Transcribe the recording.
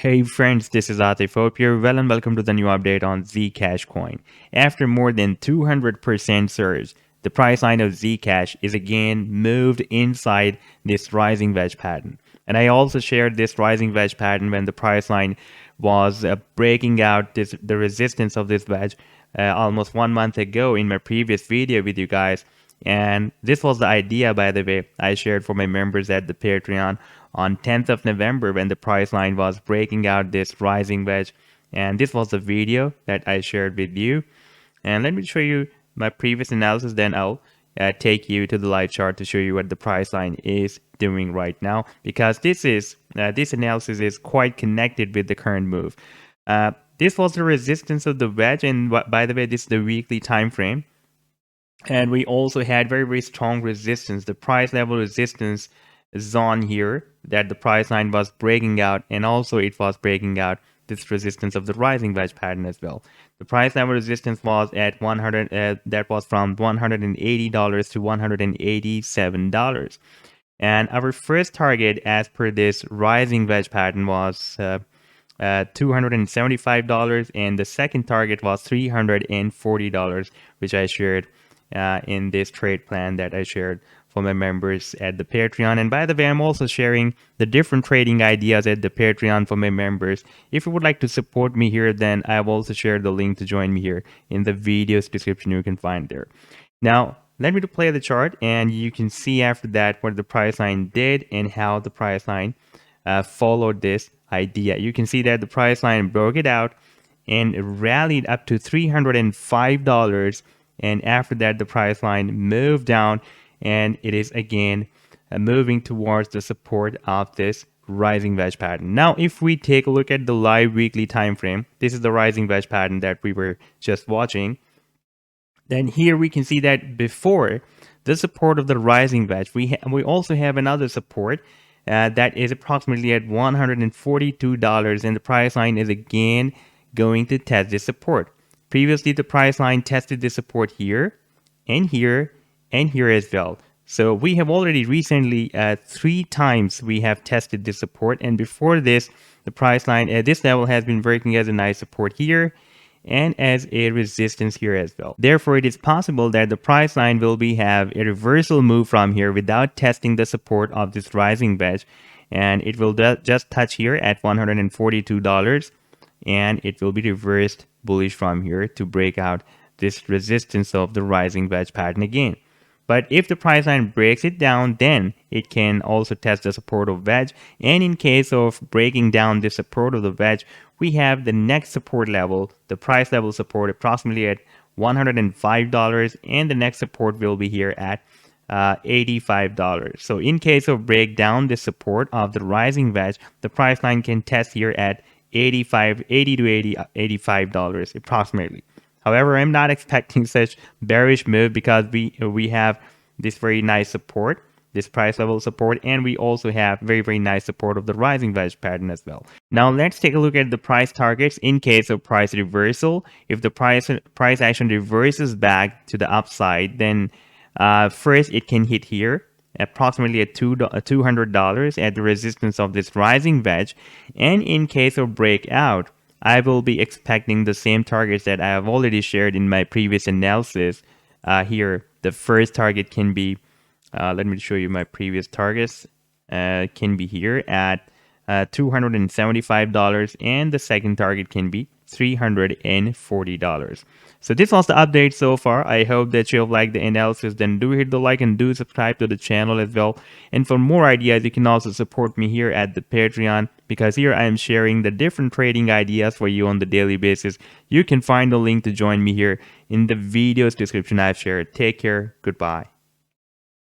Hey friends, this is Atif. Hope you're well and welcome to the new update on Zcash coin. After more than 200% surge, the price line of Zcash is again moved inside this rising wedge pattern. And I also shared this rising wedge pattern when the price line was breaking out the resistance of this wedge almost 1 month ago in my previous video with you guys. And this was the idea, by the way, I shared for my members at the Patreon on 10th of November when the price line was breaking out this rising wedge. And this was the video that I shared with you. And let me show you my previous analysis, then I'll take you to the live chart to show you what the price line is doing right now, because this analysis is quite connected with the current move. This was the resistance of the wedge, and by the way, this is the weekly time frame. And we also had very strong resistance, the price level resistance zone here that the price line was breaking out, and also it was breaking out this resistance of the rising wedge pattern as well. The price level resistance was at 100, that was from $180 to $187. And our first target as per this rising wedge pattern was $275, and the second target was $340, which I shared in this trade plan that I shared for my members at the Patreon. And by the way, I'm also sharing the different trading ideas at the Patreon for my members. If you would like to support me here, then I've also shared the link to join me here in the video's description. You can find there. Now, let me play the chart, and you can see after that what the price line did and how the price line followed this idea. You can see that the price line broke it out and rallied up to $305. And after that, the price line moved down, and it is again moving towards the support of this rising wedge pattern. Now, if we take a look at the live weekly time frame, this is the rising wedge pattern that we were just watching. Then here we can see that before the support of the rising wedge, we also have another support that is approximately at $142, and the price line is again going to test this support. Previously, the price line tested the support here, and here, and here as well. So we have already recently 3 times we have tested this support, and before this, the price line at this level has been working as a nice support here and as a resistance here as well. Therefore, it is possible that the price line will have a reversal move from here without testing the support of this rising wedge, and it will just touch here at $142, and it will be reversed bullish from here to break out this resistance of the rising wedge pattern again. But if the price line breaks it down, then it can also test the support of wedge. And in case of breaking down the support of the wedge, we have the next support level, the price level support approximately at $105, and the next support will be here at $85. So in case of breakdown the support of the rising wedge, the price line can test here at $80 to $85 approximately. However, I'm not expecting such bearish move because we have this very nice support, this price level support, and we also have very nice support of the rising wedge pattern as well. Now let's take a look at the price targets in case of price reversal. If the price action reverses back to the upside, then first it can hit here approximately at $200 at the resistance of this rising wedge. And in case of breakout, I will be expecting the same targets that I have already shared in my previous analysis. Here, the first target can be, let me show you my previous targets, can be here at $275, and the second target can be $340. So this was the update so far. I hope that you have liked the analysis. Then do hit the like and do subscribe to the channel as well. And for more ideas, you can also support me here at the Patreon, because here I am sharing the different trading ideas for you on the daily basis. You can find the link to join me here in the video's description I've shared. Take care. Goodbye.